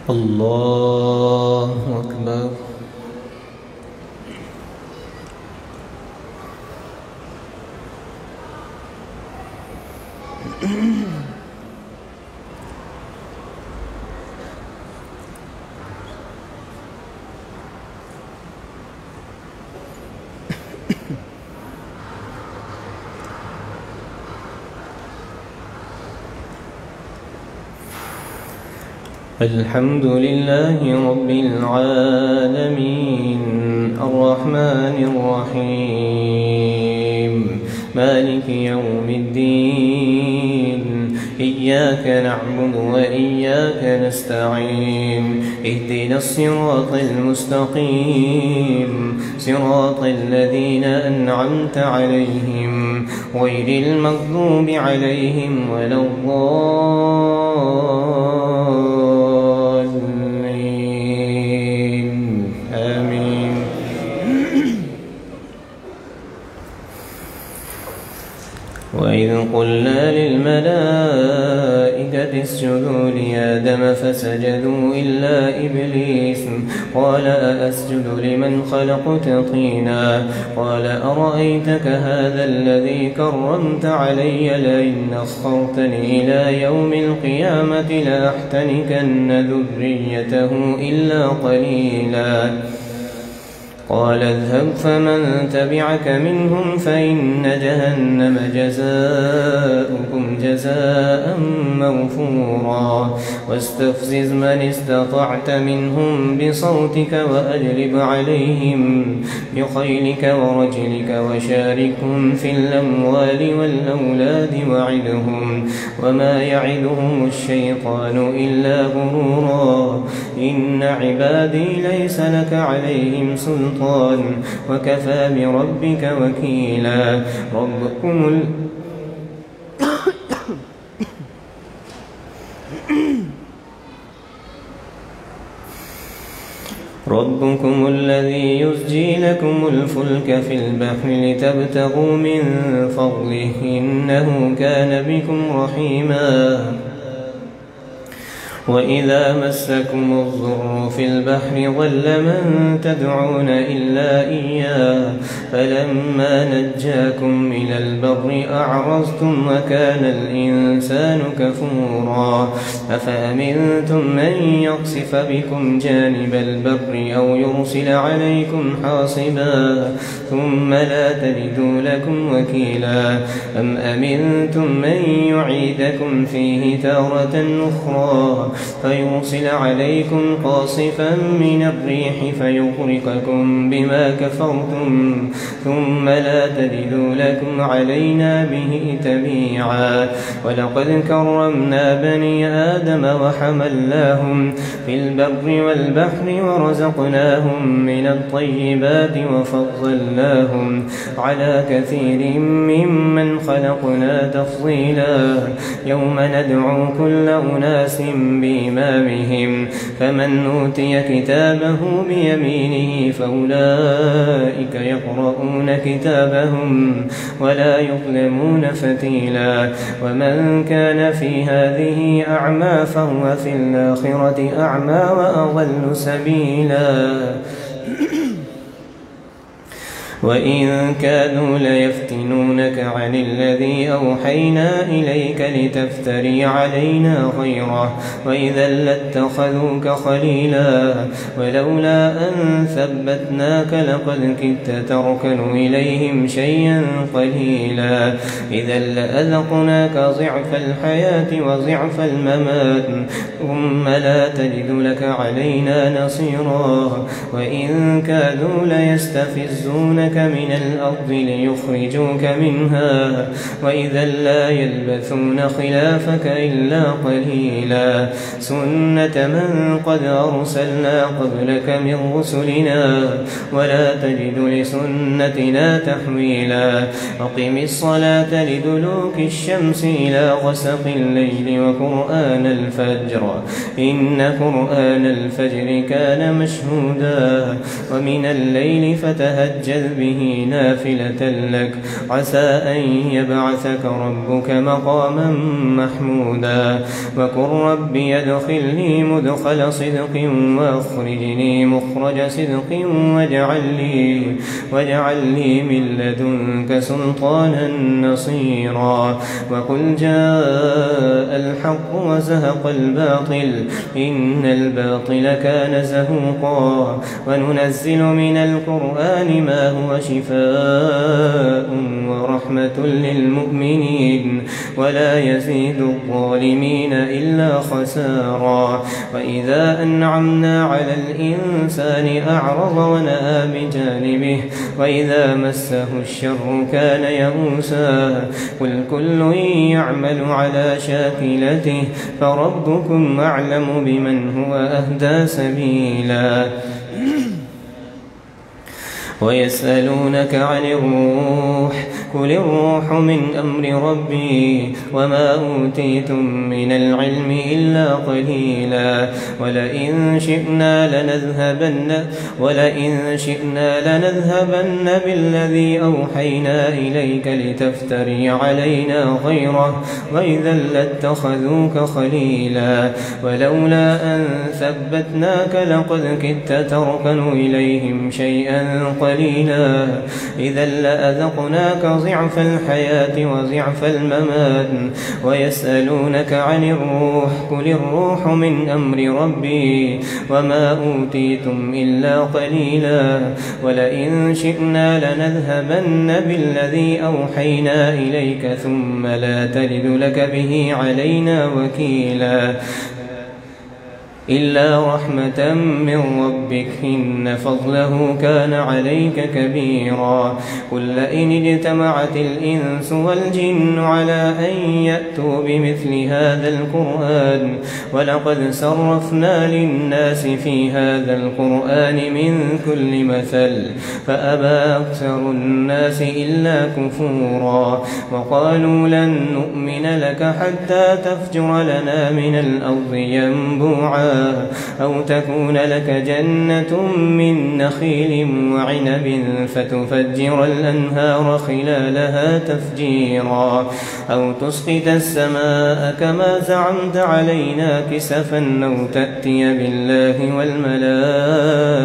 الله أكبر. الحمد لله رب العالمين الرحمن الرحيم مالك يوم الدين إياك نعبد وإياك نستعين اهدنا الصراط المستقيم صراط الذين أنعمت عليهم غير المغضوب عليهم ولا الضالين آمين. وإذ قلنا للملائكة اسجدوا لآدم فسجدوا إلا إبليس قال أأسجد لمن خلقت طينا قال أرأيتك هذا الذي كرمت علي لئن أخرتني إلى يوم القيامة لأحتنكن ذريته إلا قليلا قال اذهب فمن تبعك منهم فإن جهنم جزاؤكم جزاء موفورا واستفزز من استطعت منهم بصوتك وأجلب عليهم بخيلك ورجلك وشاركهم في الأموال والأولاد وعدهم وما يعدهم الشيطان إلا غرورا إن عبادي ليس لك عليهم سلطان وكفى بربك وكيلا ربكم الذي يزجي لكم الفلك في البحر لتبتغوا من فضله إنه كان بكم رحيما وإذا مسكم الضر في البحر ضل من تدعون إلا إياه فلما نجاكم إلى البر أعرضتم وكان الإنسان كفورا أفأمنتم من يقصف بكم جانب البر أو يرسل عليكم حاصبا ثم لا تجدوا لكم وكيلا أم أمنتم من يعيدكم فيه تارة أخرى فيرسل عليكم قاصفا من الريح فيغرقكم بما كفرتم ثم لا تجدوا لكم علينا به تبيعا ولقد كرمنا بني آدم وحملناهم في البر والبحر ورزقناهم من الطيبات وفضلناهم على كثير ممن خلقنا تفضيلا يوم ندعو كل أناس بإمامهم فمن أوتي كتابه بيمينه فأولئك يقرؤون كتابهم ولا يظلمون فتيلا ومن كان في هذه أعمى فهو في الآخرة أعمى وأضل سبيلا وإن كانوا ليفتنونك عن الذي أوحينا إليك لتفتري علينا غيره وإذا لاتخذوك خليلا ولولا أن ثبتناك لقد كدت تركن إليهم شيئا قليلا إذا لأذقناك ضعف الحياة وضعف الممات ثم لا تجد لك علينا نصيرا وإن كادوا ليستفزونك لك من الأرض ليخرجوك منها وإذا لا يلبثون خلافك إلا قليلا سنة من قد أرسلنا قبلك من رسلنا ولا تجد لسنتنا تحويلا أقم الصلاة لدلوك الشمس إلى غسق الليل وقرآن الفجر إن قرآن الفجر كان مشهودا ومن الليل فتهجد به نافلة لك عسى أن يبعثك ربك مقاما محمودا وقل رب ادخلني مدخل صدق وأخرجني مخرج صدق واجعل لي من لدنك سلطانا نصيرا وقل جاء الحق وزهق الباطل إن الباطل كان زهوقا وننزل من القرآن ما هو شفاء ورحمة للمؤمنين ولا يزيد الظالمين إلا خسارا وإذا أنعمنا على الإنسان أعرض ونأى بجانبه وإذا مسه الشر كان يئوسا قل كل يعمل على شاكلته فربكم أعلم بمن هو أهدى سبيلا ويسألونك عن الروح قل الروح من أمر ربي وما أوتيتم من العلم إلا قليلا ولئن شئنا لنذهبن بالذي أوحينا إليك لتفتري علينا غيره وإذا لاتخذوك خليلا ولولا أن ثبتناك لقد كدت تركن إليهم شيئا قليلا إذا لأذقناك ضعف الحياة وضعف الممات ويسألونك عن الروح قل الروح من أمر ربي وما أوتيتم إلا قليلا ولئن شئنا لنذهبن بالذي أوحينا إليك ثم لا تجد لك به علينا وكيلا إلا رحمة من ربك إن فضله كان عليك كبيرا قل لئن اجتمعت الإنس والجن على أن يأتوا بمثل هذا القرآن ولقد صرفنا للناس في هذا القرآن من كل مثل فأبى أكثر الناس إلا كفورا وقالوا لن نؤمن لك حتى تفجر لنا من الأرض ينبوعا أو تكون لك جنة من نخيل وعنب فتفجر الأنهار خلالها تفجيرا أو تسقط السماء كما زعمت علينا كسفا أو تأتي بالله والملائكة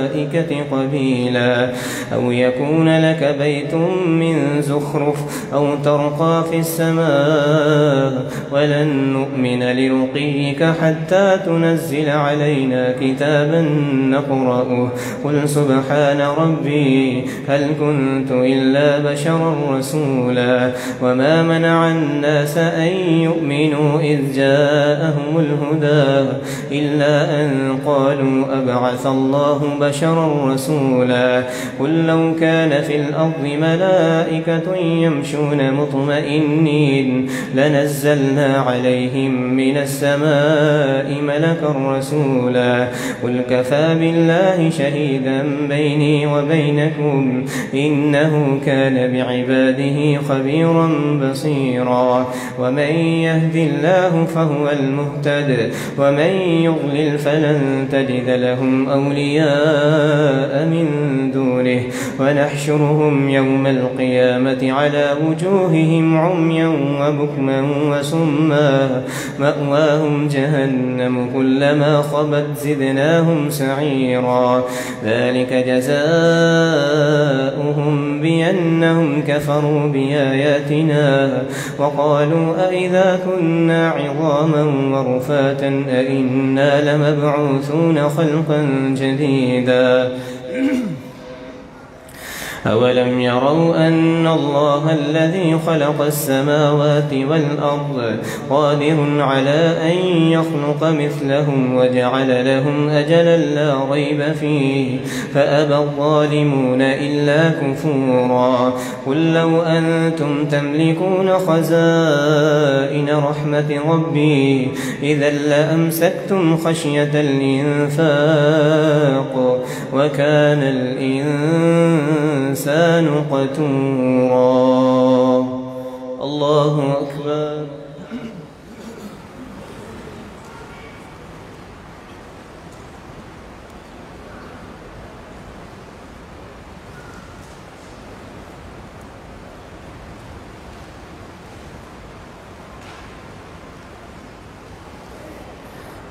قبيلا أو يكون لك بيت من زخرف أو ترقى في السماء ولن نؤمن لرقيك حتى تنزل علينا كتابا نقرأه قل سبحان ربي هل كنت إلا بشرا رسولا وما منع الناس أن يؤمنوا إذ جاءهم الهدى إلا أن قالوا أبعث الله بشرا رسولا قل لو كان في الأرض ملائكة يمشون مطمئنين لنزلنا عليهم من السماء ملكا رسولا قل كفى بالله شهيدا بيني وبينكم إنه كان بعباده خبيرا بصيرا ومن يهد الله فهو المهتد ومن يضلل فلن تجد لهم أولياء من دونه ونحشرهم يوم القيامة على وجوههم عميا وبكما وصما مأواهم جهنم كلما خبت زدناهم سعيرا ذلك جزاؤهم بأنهم كفروا بآياتنا وقالوا أئذا كنا عظاما ورفاتا أئنا لمبعوثون خلقا جديدا أولم يروا أن الله الذي خلق السماوات والأرض قادر على أن يخلق مثلهم وجعل لهم أجلا لا ريب فيه فأبى الظالمون إلا كفورا قل لو أنتم تملكون خزائن رحمة ربي إذا لأمسكتم خشية الإنفاق وكان الإنسان قتورا الله أكبر.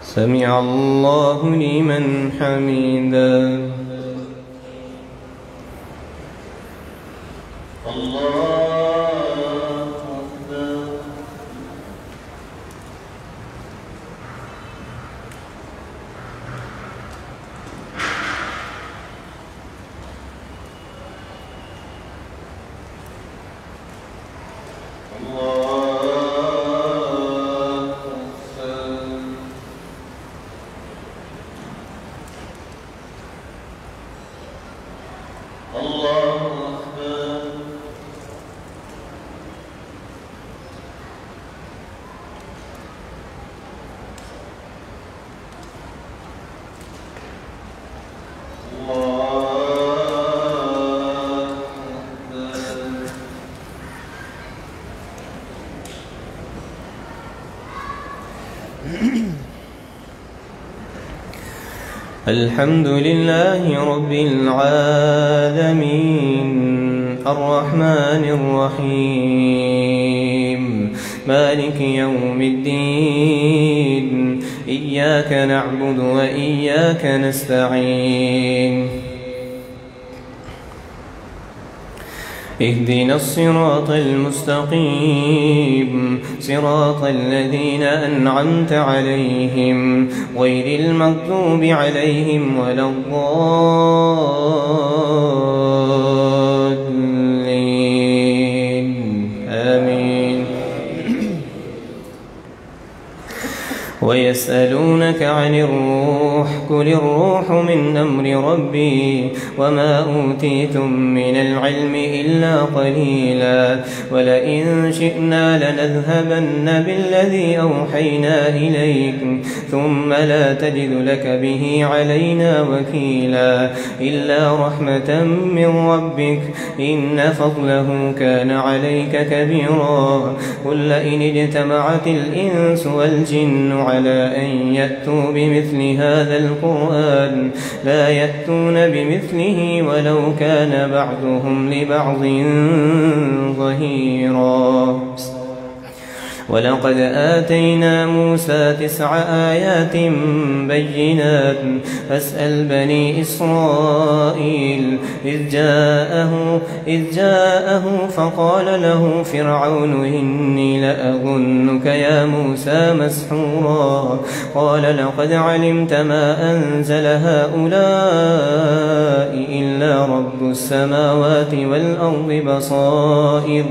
سمع الله لمن حمده. الحمد لله رب العالمين الرحمن الرحيم مالك يوم الدين إياك نعبد وإياك نستعين اهدنا الصراط المستقيم صراط الذين أنعمت عليهم غير المغضوب عليهم ولا الضالين آمين. ويسألونك عن الروح قل الروح من أمر ربي وما أوتيتم من العلم إلا قليلا ولئن شئنا لنذهبن بالذي أوحينا إليك ثم لا تجد لك به علينا وكيلا إلا رحمة من ربك إن فضله كان عليك كبيرا قل لئن اجتمعت الإنس والجن على أن يأتوا بمثل هذا القرآن لا يأتون بمثله ولو كان بعضهم لبعض ظهيرا. ولقد آتينا موسى 9 آيات بينات فاسأل بني إسرائيل إذ جاءه فقال له فرعون إني لأظنك يا موسى مسحورا قال لقد علمت ما أنزل هؤلاء إلا رب السماوات والأرض بصائر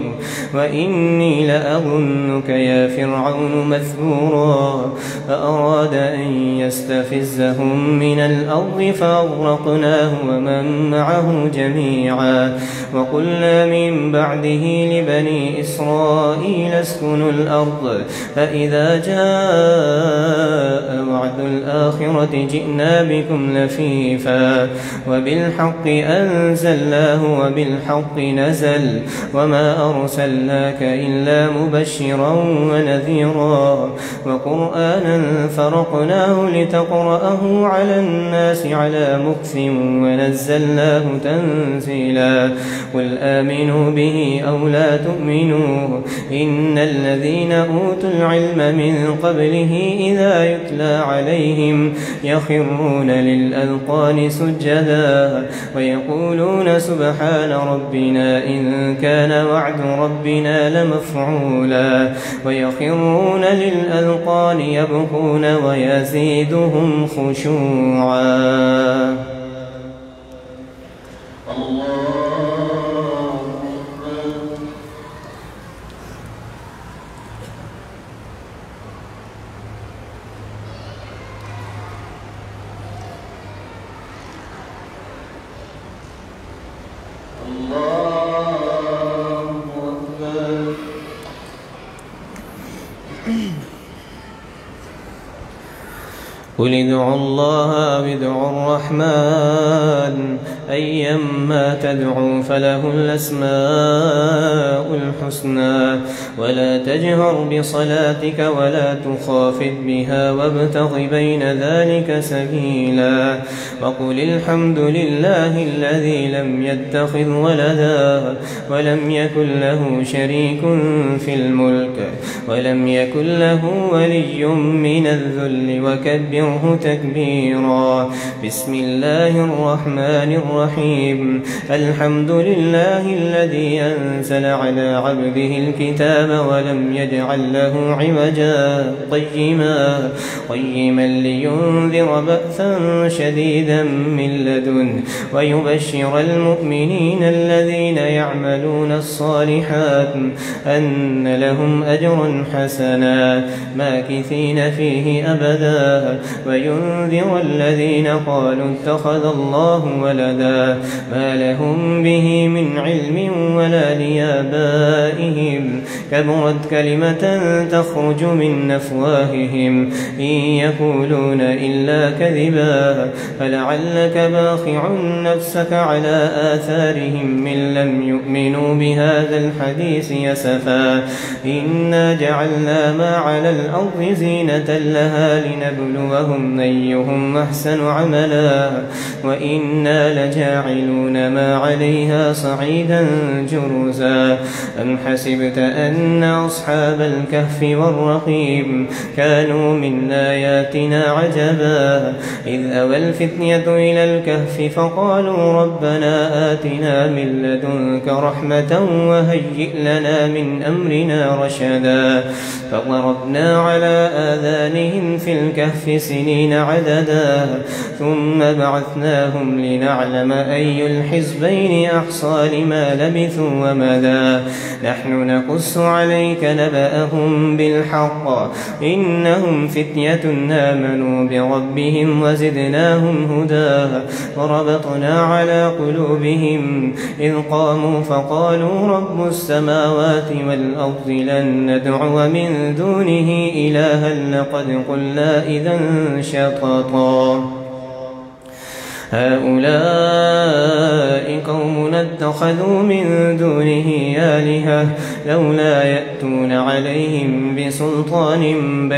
وإني لأظنك يا فرعون مثبورا فأراد أن يستفزهم من الأرض فأغرقناه ومن معه جميعا وقلنا من بعده لبني إسرائيل اسكنوا الأرض فإذا جاء وعد الآخرة جئنا بكم لفيفا وبالحق أنزلناه وبالحق نزل وما أرسلناك إلا مبشرا ونذيرا وقرآنا فرقناه لتقرأه على الناس على مكث ونزلناه تنزيلا قل آمنوا به أو لا تؤمنوا إن الذين أوتوا العلم من قبله إذا يتلى عليهم يخرون للأذقان سجدا ويقولون سبحان ربنا إن كان وعد ربنا لمفعولا ويخرون للأذقان يبكون ويزيدهم خشوعا. الله قل ادعوا الله أو ادعوا الرحمن أيما تدعوا فله الأسماء الحسنى ولا تجهر بصلاتك ولا تخافت بها وابتغ بين ذلك سبيلا وقل الحمد لله الذي لم يتخذ ولدا ولم يكن له شريك في الملك ولم يكن له ولي من الذل وكبره تكبيرا بسم الله الرحمن الرحيم الحمد لله الذي أنزل على عبده الكتاب ولم يجعل له عوجا قيما لينذر بأسا شديدا من لدنه ويبشر المؤمنين الذين يعملون الصالحات أن لهم أجرا حسنا ماكثين فيه أبدا وينذر الذين قالوا اتخذ الله ولدا ما لهم به من علم ولا لآبائهم كبرت كلمة تخرج من أفواههم إن يقولون إلا كذبا فلعلك باخع نفسك على آثارهم من لم يؤمنوا بهذا الحديث يسفا إنا جعلنا ما على الأرض زينة لها لنبلوهم أيهم أحسن عملا وإنا لجاعلون ما عليها صعيدا جرزا أم حسبت أن أصحاب الكهف والرقيم كانوا من آياتنا عجبا إذ أوى الفتية إلى الكهف فقالوا ربنا آتنا من لدنك رحمة وهيئ لنا من أمرنا رشدا فضربنا على آذانهم في الكهف سنين عددا ثم بعثناهم لنعلم أي الحزبين أحصى لما لبثوا ومدى نحن نقص عليك نبأهم بالحق إنهم فتية آمنوا بربهم وزدناهم هدى وربطنا على قلوبهم إذ قاموا فقالوا رب السماوات والأرض لن ندعو من دونه إلها لقد قلنا إذا شططا هؤلاء قوم اتخذوا من دونه آلهة لولا يأتون عليهم بسلطان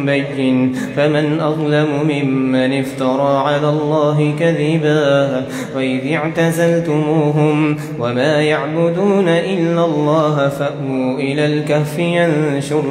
بين فمن أظلم ممن افترى على الله كذبا وإذ اعتزلتموهم وما يعبدون إلا الله فأووا إلى الكهف ينشر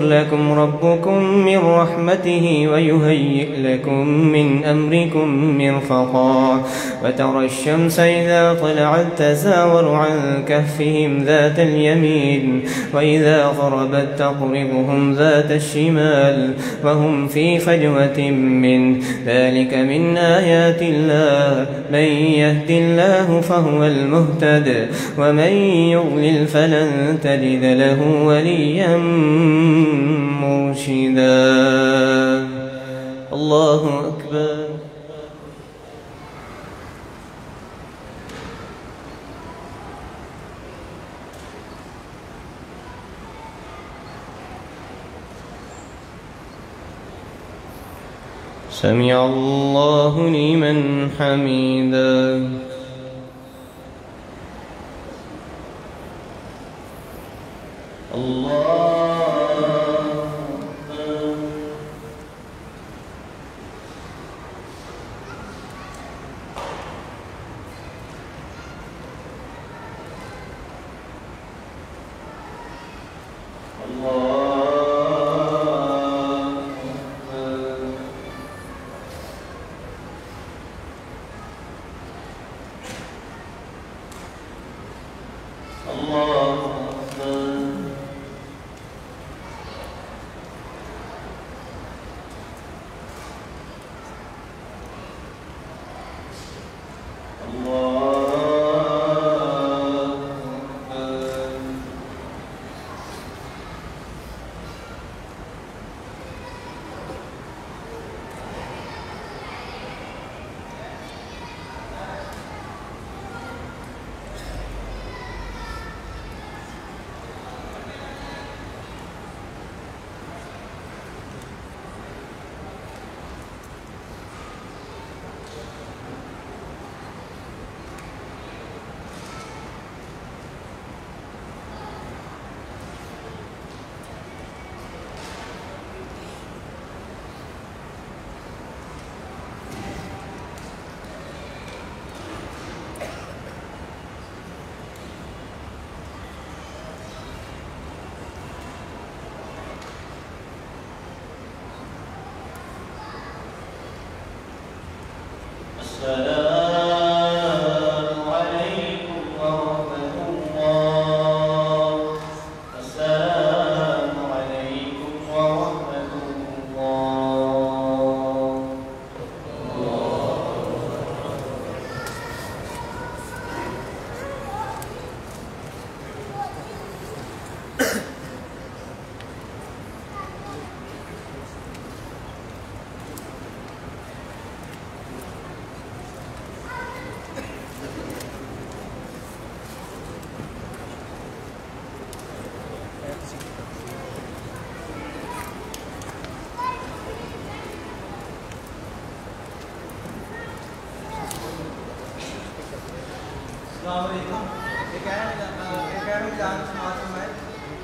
لكم ربكم من رحمته ويهيئ لكم من أمركم مرفقا وترى الشمس إذا طلعت تزاور عن كهفهم ذات اليمين وإذا غربت تقرضهم ذات الشمال وهم في فجوة من ذلك من آيات الله من يهد الله فهو المهتد ومن يضلل فلن تجد له وليا مرشدا الله أكبر سمع الله لمن حمده الله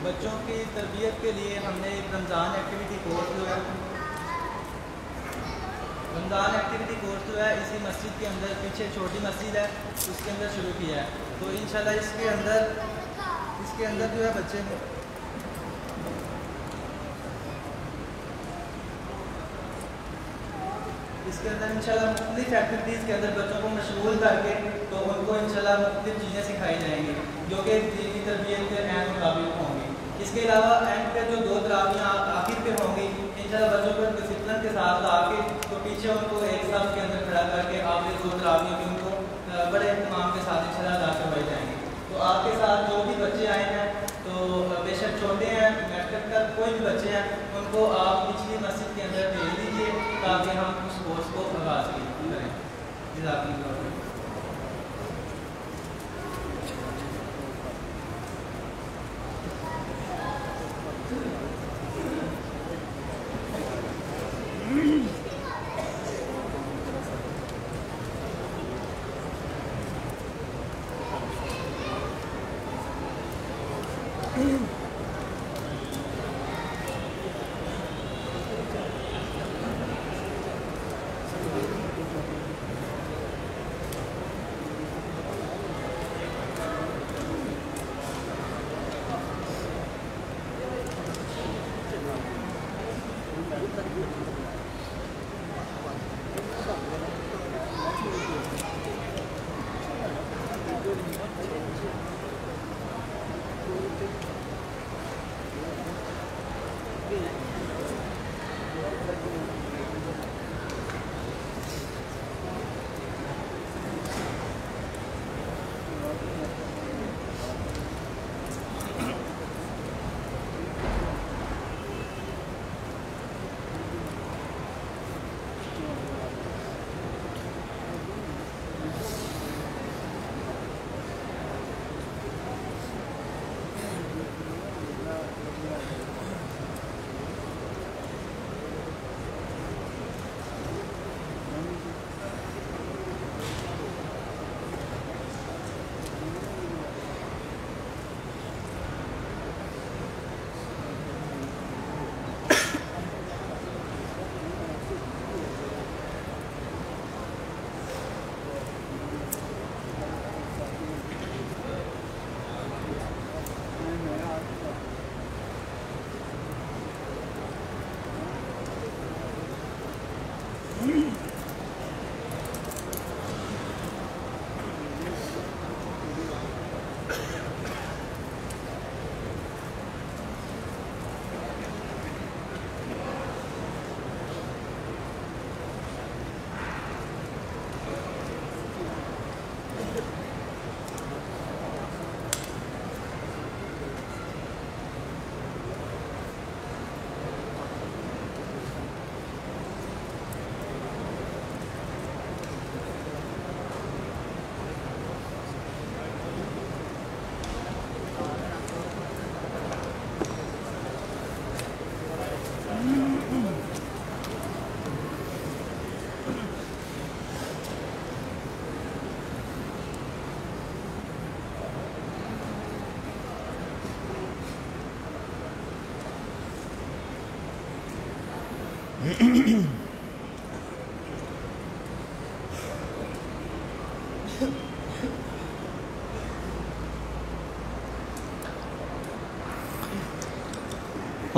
बच्चों की तरबियत के लिए हमने एक रमज़ान एक्टिविटी कोर्स जो है इसी मस्जिद के अंदर पीछे छोटी मस्जिद है उसके अंदर शुरू किया है। तो इंशाल्लाह इसके अंदर जो है बच्चे इसके अंदर इंशाल्लाह मुख्तलिफ एक्टिविटीज़ के अंदर बच्चों को मशगूल करके तो उनको इंशाल्लाह मुख्तलिफ चीज़ें सिखाई जाएंगी जो कि दीनी तरबियत के नए मुताबिक होंगी। इसके अलावा एंड पे जो 2 तरावियाँ आखिर पे होंगी इंशाल्लाह बच्चों को डिसिप्लिन के साथ ला के तो पीछे उनको एक साथ के अंदर खड़ा करके आप ये 2 तरावियाँ भी उनको बड़े एहतमाम के साथ इंशाल्लाह अदा करवाई जाएंगी। तो आपके साथ जो भी बच्चे आए हैं तो बेशक छोटे हैं मैट्रिक तक कोई भी बच्चे हैं उनको आप पिछली मस्जिद के अंदर भेज दीजिए ताकि हम उस कोर्स को आगाज़ करें। जज़ाकल्लाह।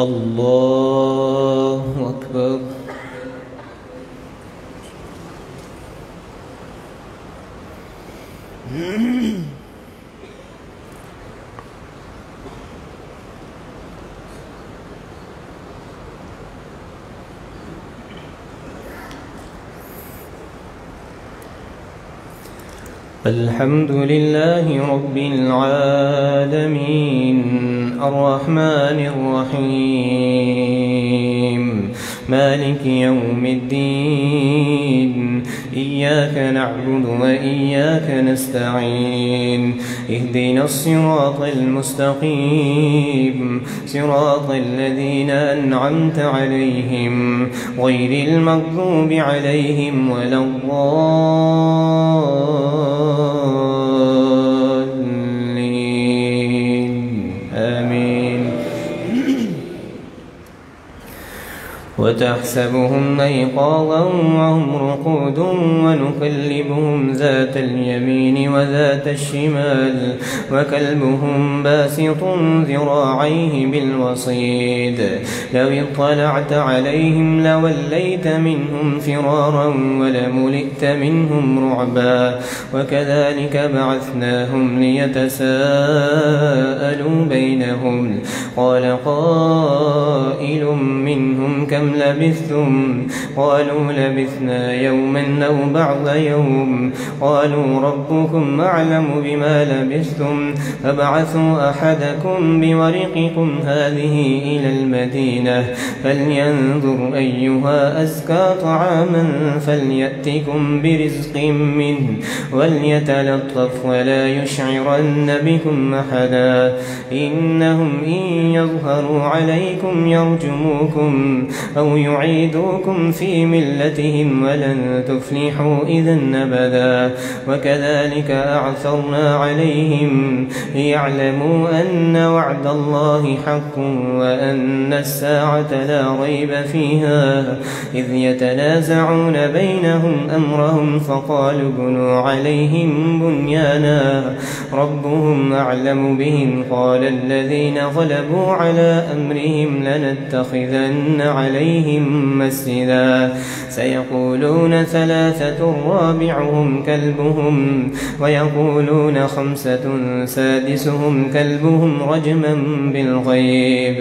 अल्लाहु अकबर। الحمد لله رب العالمين الرحمن الرحيم مالك يوم الدين إياك نعبد وإياك نستعين اهدنا الصراط المستقيم صراط الذين أنعمت عليهم غير المغضوب عليهم ولا الضالين آمين. وتحسبهم أيقاظا وهم رقود ونقلبهم ذات اليمين وذات الشمال وكلبهم باسط ذراعيه بالوصيد لو اطلعت عليهم لوليت منهم فرارا ولملئت منهم رعبا وكذلك بعثناهم ليتساءلوا بينهم قال قائل منهم كم لبثتم قالوا لبثنا يوما أو بعض يوم قالوا ربكم أعلم بما لبثتم فابعثوا أحدكم بورقكم هذه إلى المدينة فلينظر أيها أزكى طعاما فليأتكم برزق منه وليتلطف ولا يشعرن بكم أحدا إنهم إن يظهروا عليكم يرجموكم أو يعيدوكم في ملتهم ولن تفلحوا إذا أبدا وكذلك أعثرنا عليهم ليعلموا أن وعد الله حق وأن الساعة لا ريب فيها إذ يتنازعون بينهم أمرهم فقالوا ابنوا عليهم بنيانا ربهم أعلم بهم قال الذين غلبوا على أمرهم لنتخذن عليهم مسجدا سيقولون ثلاثة رابعهم كلبهم ويقولون خمسة سادسهم كلبهم رجما بالغيب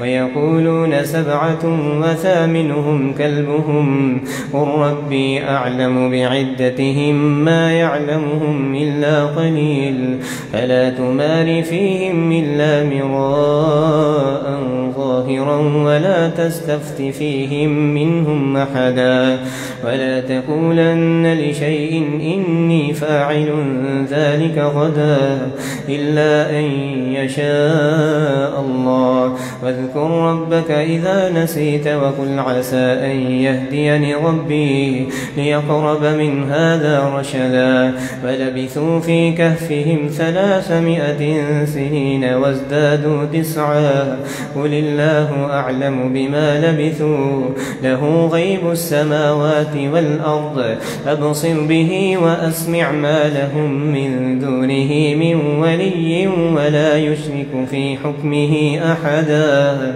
ويقولون سبعة وثامنهم كلبهم قل ربي أعلم بعدتهم ما يعلمهم إلا قليل فلا تمار فيهم إلا مراء ظاهرا ولا تستفت فيهم منهم أحدا ولا تقولن لشيء إني فاعل ذلك غدا إلا أن يشاء الله واذكر ربك إذا نسيت وقل عسى أن يهديني ربي ليقرب من هذا رشدا فلبثوا في كهفهم 300 سنين وازدادوا 9 قل الله أعلم بما لبثوا له غيب السماوات والأرض أبصر به وأسمع ما لهم من دونه من ولي ولا يشرك في حكمه أحدا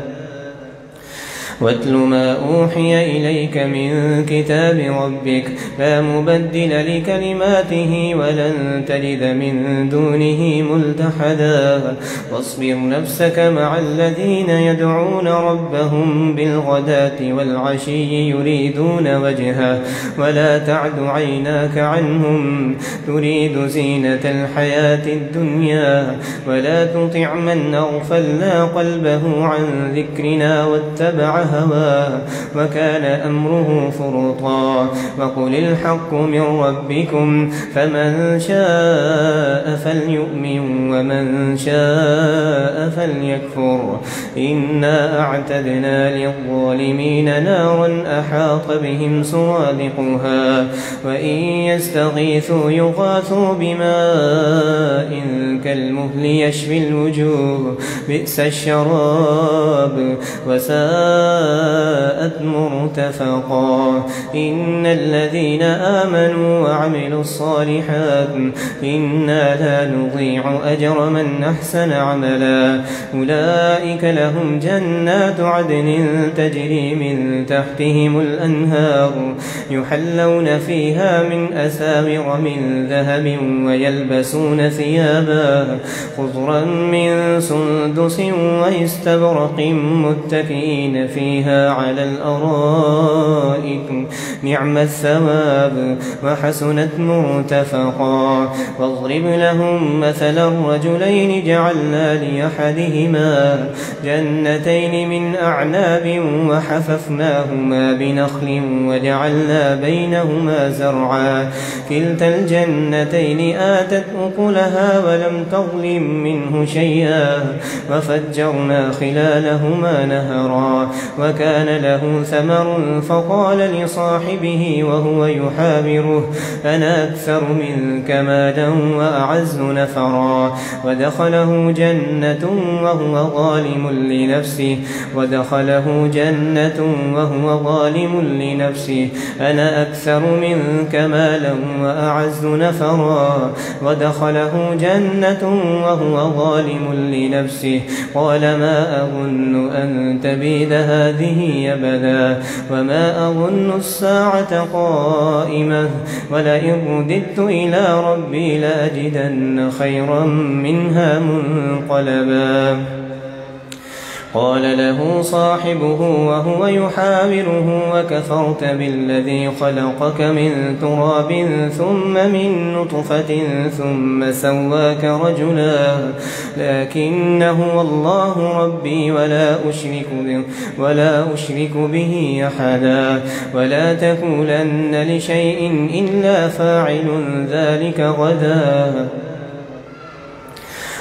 واتل ما أوحي إليك من كتاب ربك لا مبدل لكلماته ولن تجد من دونه ملتحدا واصبر نفسك مع الذين يدعون ربهم بالغداة والعشي يريدون وجهه ولا تعد عيناك عنهم تريد زينة الحياة الدنيا ولا تطع من أغفلنا قلبه عن ذكرنا واتبع هواه وكان أمره فرطا وقل الحق من ربكم فمن شاء فليؤمن ومن شاء فليكفر إنا أعتدنا للظالمين نارا أحاط بهم سرادقها وإن يستغيثوا يغاثوا بماء كالمهل يشفي الوجوه بئس الشراب وساءت مرتفقا إن الذين آمنوا وعملوا الصالحات إنا لا نضيع أجر من أحسن عملا أولئك لهم جنات عدن تجري من تحتهم الأنهار يحلون فيها من أساور من ذهب ويلبسون ثيابا خضرا من سندس واستبرق متكئين فيها فيها على الأرائك نعم الثواب وحسنت مرتفقا. واضرب لهم مثلا رجلين جعلنا لأحدهما جنتين من أعناب وحففناهما بنخل وجعلنا بينهما زرعا كلتا الجنتين آتت أكلها ولم تظلم منه شيئا وفجرنا خلالهما نهرا وكان له ثمر فقال لصاحبه وهو يحاوره أنا أكثر منك مالا وأعز نفرا ودخله جنة وهو ظالم لنفسه أنا أكثر منك مالا وأعز نفرا ودخله جنة وهو ظالم لنفسه قال ما أظن أن تبيد هذه أبدا وما أظن الساعة قائمة ولئن رددت إلى ربي لأجدن خيرا منها منقلبا. قال له صاحبه وهو يحاوره وكفرت بالذي خلقك من تراب ثم من نطفة ثم سواك رجلا لكن هو الله ربي ولا أشرك به أحدا ولا تقولن لشيء إلا فاعل ذلك غدا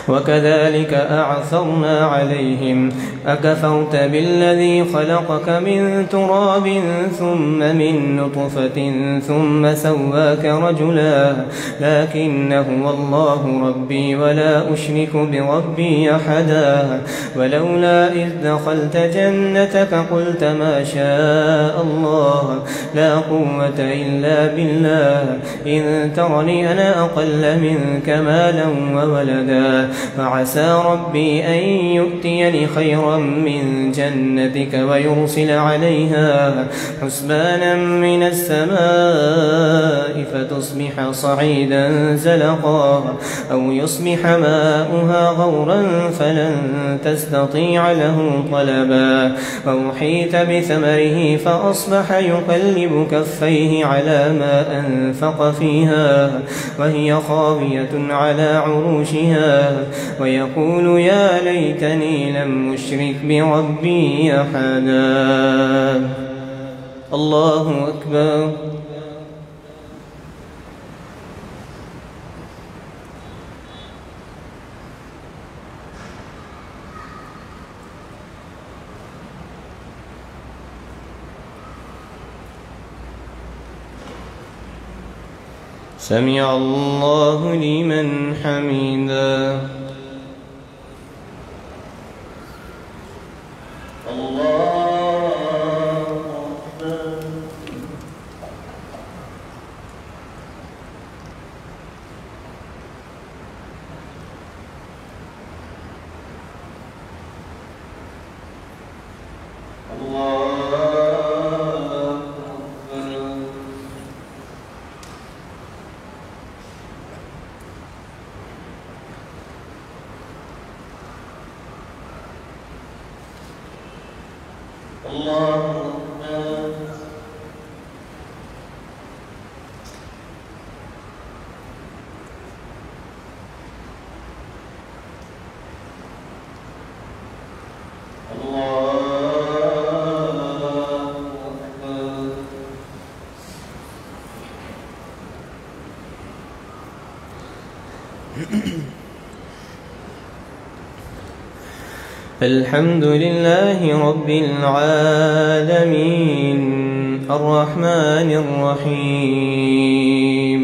وكذلك أعثرنا عليهم أكفرت بالذي خلقك من تراب ثم من نطفة ثم سواك رجلا لكن هو الله ربي ولا أشرك بربي أحدا ولولا إذ دخلت جنتك قلت ما شاء الله لا قوة إلا بالله إن ترني أنا أقل منك مالا وولدا فعسى ربي أن يؤتيني خيرا من جنتك ويرسل عليها حسبانا من السماء فتصبح صعيدا زلقا أو يصبح ماؤها غورا فلن تستطيع له طلبا وأحيط بثمره فأصبح يقلب كفيه على ما أنفق فيها وهي خاوية على عروشها ويقول يا ليتني لم أشرك بربي أحدا. الله أكبر. سمع الله لمن حمده. الله أكبر. الحمد لله رب العالمين الرحمن الرحيم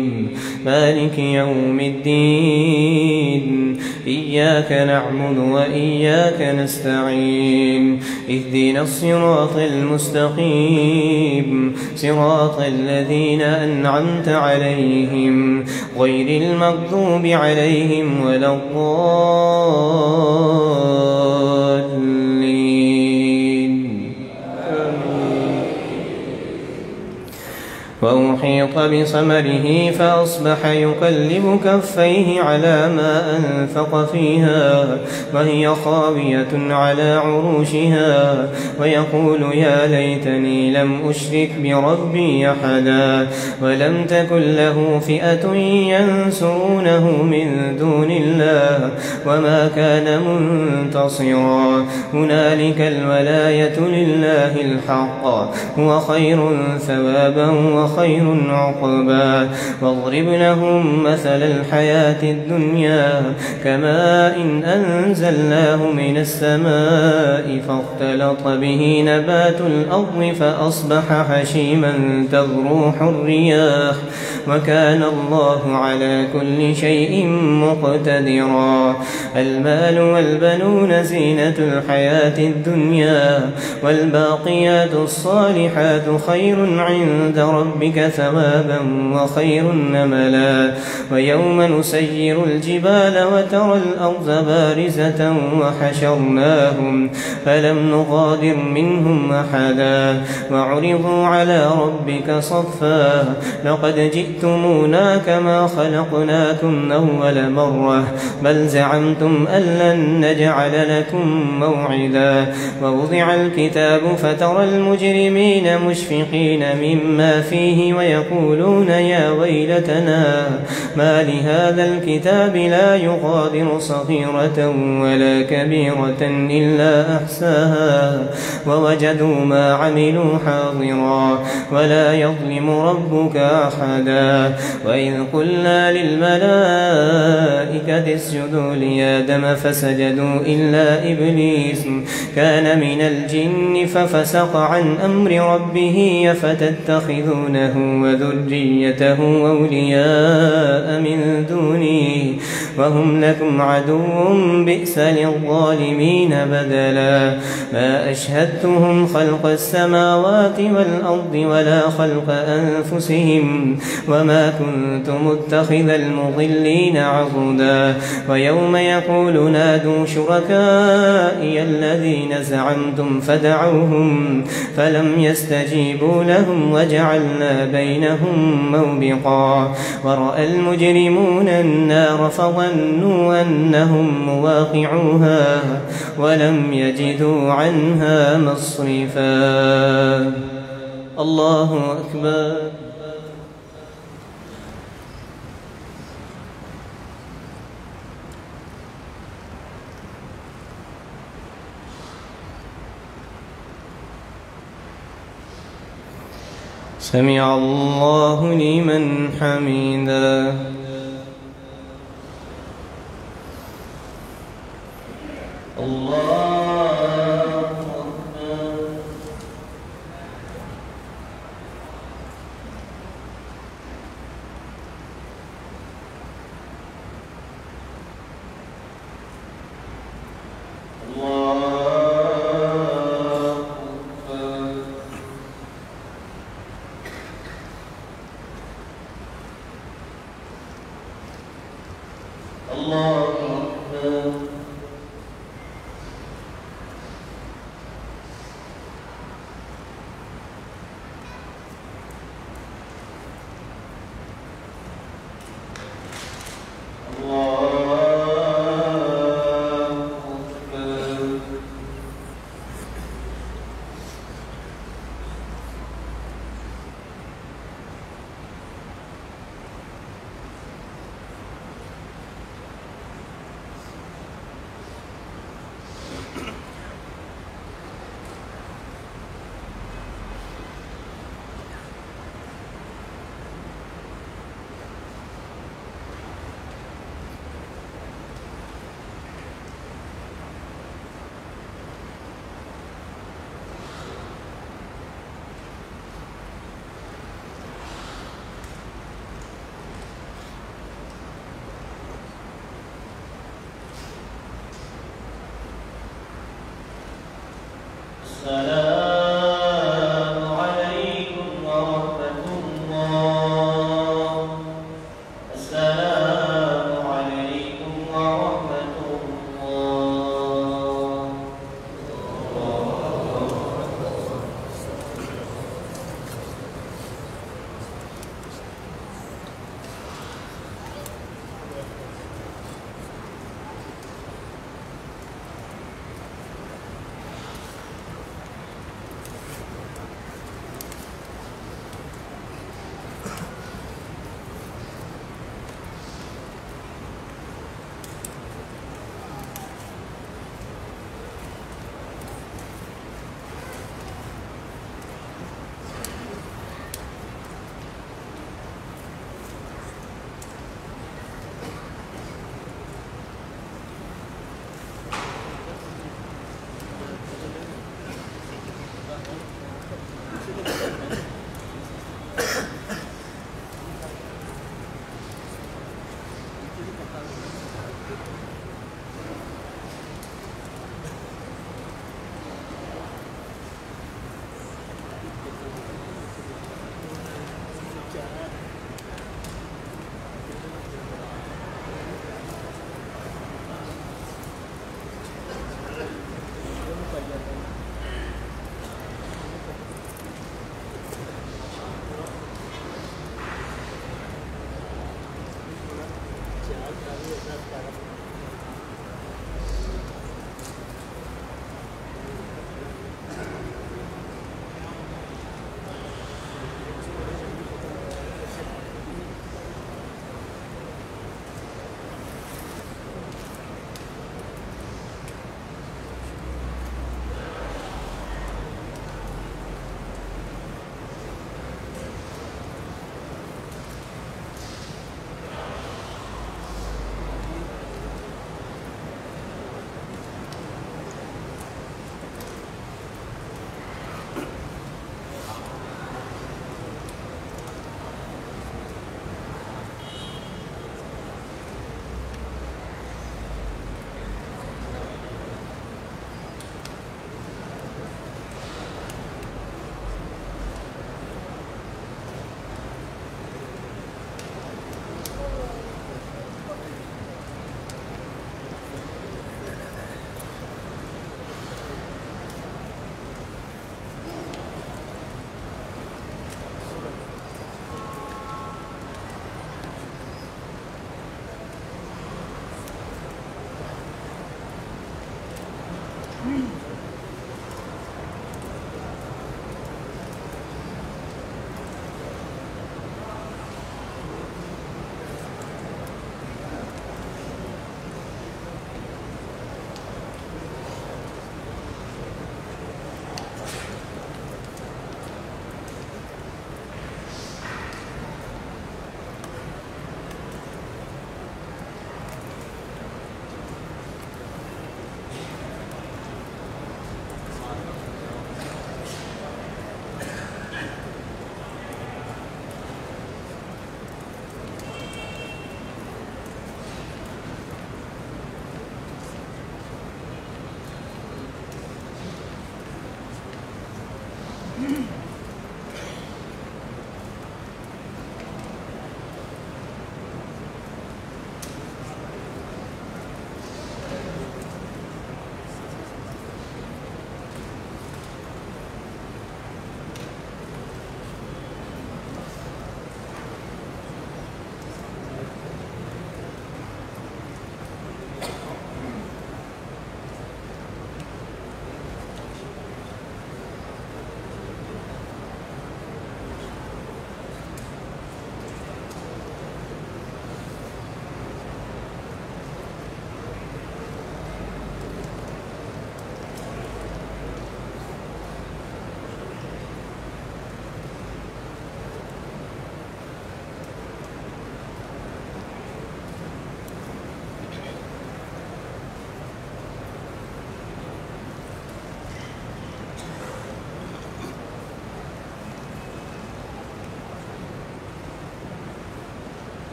مالك يوم الدين إياك نعبد وإياك نستعين اهدنا الصراط المستقيم صراط الذين أنعمت عليهم غير المغضوب عليهم ولا الضالين. وأوحي أحيط بثمره فأصبح يقلب كفيه على ما أنفق فيها وهي خاوية على عروشها ويقول يا ليتني لم أشرك بربي أحدا ولم تكن له فئة ينصرونه من دون الله وما كان منتصرا هنالك الولاية لله الحق هو خير ثوابا وخير عقبا واضرب لهم مثل الحياة الدنيا كماء إن أنزلناه من السماء فاختلط به نبات الأرض فأصبح هشيما تذروح الرياح وكان الله على كل شيء مقتدرا المال والبنون زينة الحياة الدنيا والباقيات الصالحات خير عند ربك ثوابا وخير نملا ويوم نسير الجبال وترى الأرض بارزة وحشرناهم فلم نغادر منهم أحدا وعرضوا على ربك صفا لقد جئتمونا كما خلقناكم أول مرة بل زعمتم أن لن نجعل لكم موعدا ووضع الكتاب فترى المجرمين مشفقين مما فيه ويقولون يا ويلتنا ما لهذا الكتاب لا يغادر صغيرة ولا كبيرة إلا أحساها ووجدوا ما عملوا حاضرا ولا يظلم ربك أحدا وإذ قلنا للملائكة اسجدوا لآدم فسجدوا إلا إبليس كان من الجن ففسق عن أمر ربه أفتتخذونه وذريته أولياء من دوني وهم لكم عدو بئس للظالمين بدلا ما أشهدتهم خلق السماوات والأرض ولا خلق أنفسهم وما كنت متخذ المضلين عضدا ويوم يقول نادوا شركائي الذين زعمتم فدعوهم فلم يستجيبوا لهم وجعلنا بينهم موبقا ورأى المجرمون النار فظنوا أنهم مواقعوها ولم يجدوا عنها مصرفا الله أكبر سمع الله لمن حمده الله أكبر الله أكبر السلام عليكم ورحمة الله السلام عليكم ورحمة الله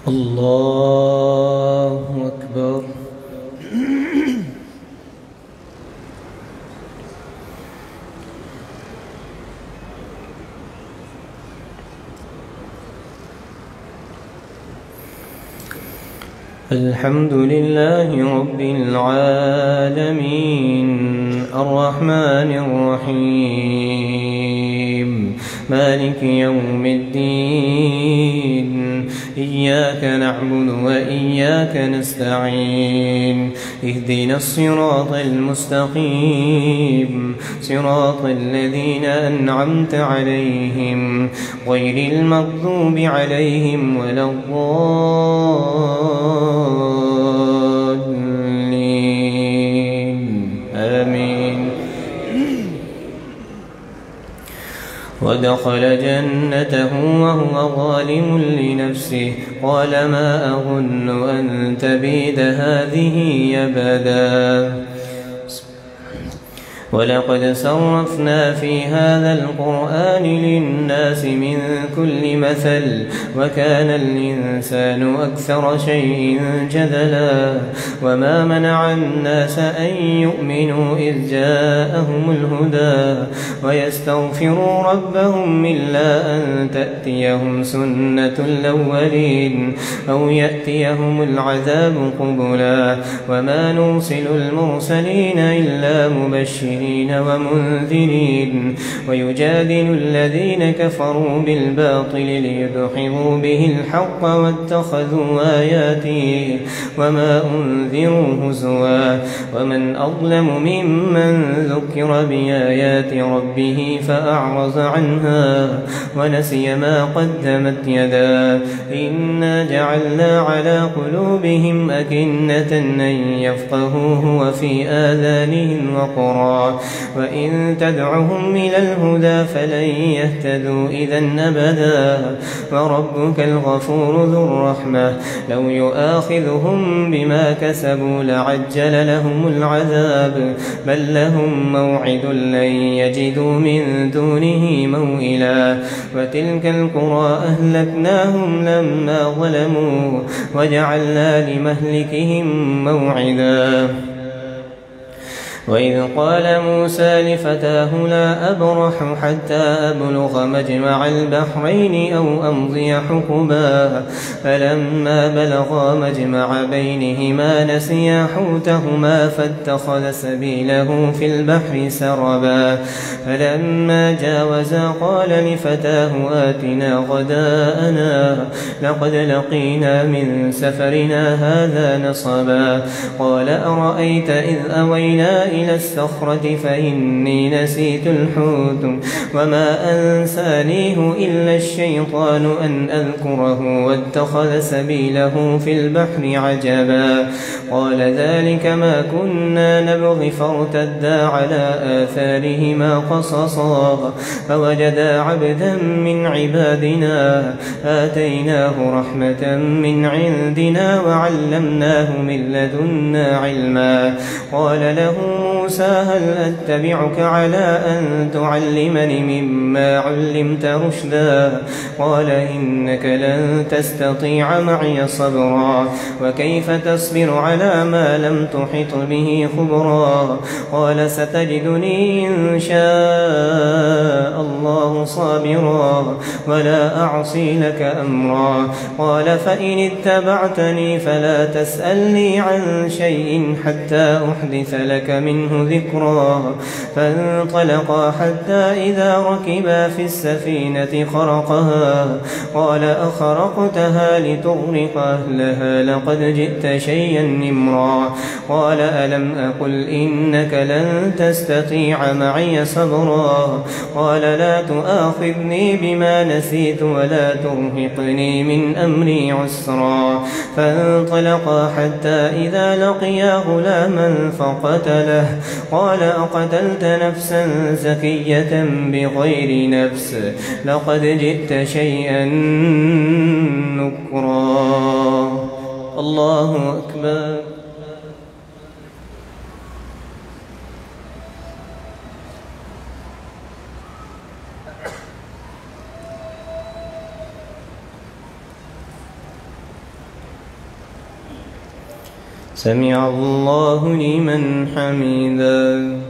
الله أكبر. الحمد لله رب العالمين الرحمن الرحيم مالك يوم الدين إياك نعبد وإياك نستعين اهدنا الصراط المستقيم صراط الذين أنعمت عليهم غير المغضوب عليهم ولا الضالين آمين. ودخل جنته وهو ظالم لنفسه قال ما أظن أن تبيد هذه أبدا ولقد صرفنا في هذا القرآن للناس من كل مثل وكان الإنسان أكثر شيء جدلا وما منع الناس أن يؤمنوا إذ جاءهم الهدى ويستغفروا ربهم إلا أن تأتيهم سنة الأولين أو يأتيهم العذاب قبلا وما نرسل المرسلين إلا مبشرين مبشرين ومنذرين ويجادل الذين كفروا بالباطل ليدحضوا به الحق واتخذوا آياتي وما أنذروا هزوا ومن أظلم ممن ذكر بآيات ربه فأعرض عنها ونسي ما قدمت يداه إنا جعلنا على قلوبهم أكنة أن يفقهوه وفي آذانهم وقرا وإن تدعهم إلى الهدى فلن يهتدوا إذا أبدا وربك الغفور ذو الرحمة لو يؤاخذهم بما كسبوا لعجل لهم العذاب بل لهم موعد لن يجدوا من دونه موئلا وتلك القرى أهلكناهم لما ظلموا وجعلنا لمهلكهم موعدا وإذ قال موسى لفتاه لا أبرح حتى أبلغ مجمع البحرين أو أمضي حقبا فلما بلغا مجمع بينهما نسيا حوتهما فاتخذ سبيله في البحر سربا فلما جاوزا قال لفتاه آتنا غداءنا لقد لقينا من سفرنا هذا نصبا قال أرأيت إذ أوينا إلى الصخرة فإني نسيت الحوت وما أنسانيه إلا الشيطان أن أذكره واتخذ سبيله في البحر عجبا قال ذلك ما كنا نبغي فارتدا على آثارهما قصصا فوجدا عبدا من عبادنا آتيناه رحمة من عندنا وعلمناه من لدنا علما قال له موسى هل أتبعك على أن تعلمني مما علمت رشدا قال إنك لن تستطيع معي صبرا وكيف تصبر على ما لم تحط به خبرا قال ستجدني إن شاء الله صابرا ولا أعصي لك أمرا قال فإن اتبعتني فلا تسألني عن شيء حتى أحدث لك منه ذكرا فانطلقا حتى إذا ركبا في السفينة خرقها قال أخرقتها لتغرق أهلها لقد جئت شيئا نمرا قال ألم أقل إنك لن تستطيع معي صبرا قال لا تؤاخذني بما نسيت ولا ترهقني من أمري عسرا فانطلقا حتى إذا لقيا غلاما فقتله قال أقتلت نفسا زكية بغير نفس لقد جئت شيئا نكرا الله أكبر سمع الله لمن حمدا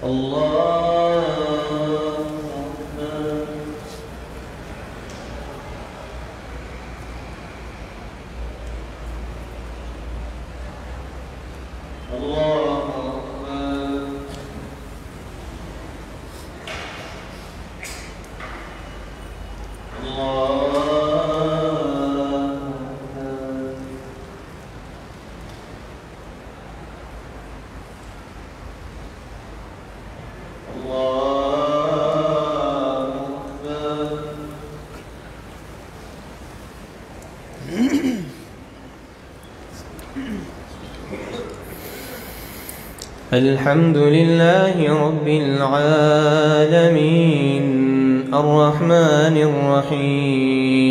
الله أكبر الله أكبر الله الحمد لله رب العالمين الرحمن الرحيم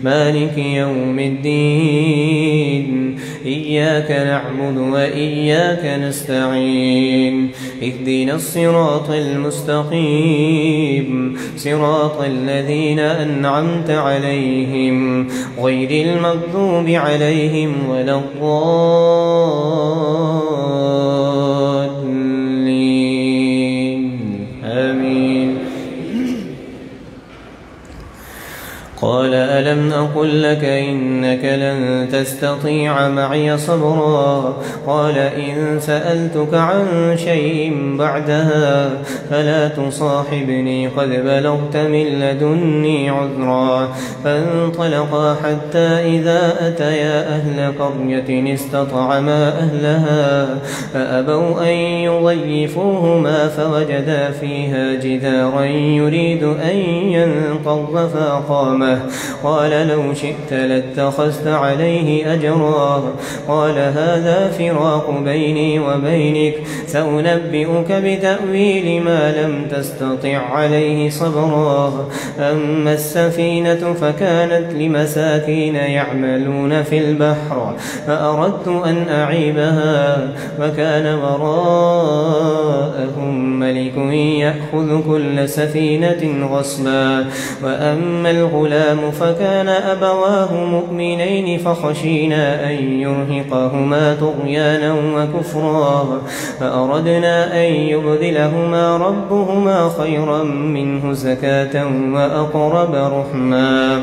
مالك يوم الدين إياك نعبد وإياك نستعين اهدنا الصراط المستقيم صراط الذين أنعمت عليهم غير المغضوب عليهم ولا الضالين آمين قال ألم أقل لك إنك لن تستطيع معي صبرا قال إن سألتك عن شيء بعدها فلا تصاحبني قد بلغت من لدني عذرا فانطلقا حتى إذا أتيا أهل قرية استطعما أهلها فأبوا أن يضيفوهما فوجدا فيها جدارا يريد أن ينقض فأقامه قال لو شئت لاتخذت عليه أجرا قال هذا فراق بيني وبينك سأنبئك بتأويل ما لم تستطع عليه صبرا أما السفينة فكانت لمساكين يعملون في البحر فأردت أن أعيبها وكان وراءهم ملك يأخذ كل سفينة غصبا وأما الغلام فكان أبواه مؤمنين فخشينا أن يرهقهما طغيانا وكفرا فأردنا أن يبدلهما ربهما خيرا منه زكاة وأقرب رحما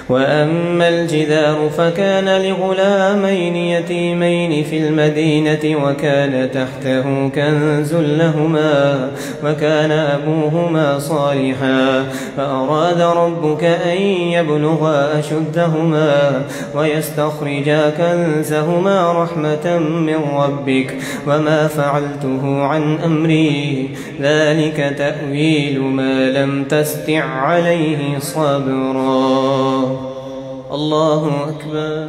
وأما الجدار فكان لغلامين يتيمين في المدينة وكان تحته كنز لهما وكان أبوهما صالحا فأراد ربك أن يبلغا أشدهما ويستخرجا كنزهما رحمة من ربك وما فعلته عن أمري ذلك تأويل ما لم تستع عليه صبرا الله أكبر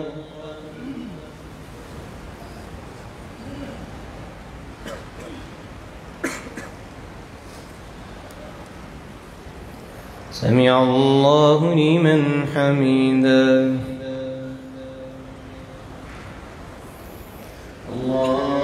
سمع الله لمن حمده الله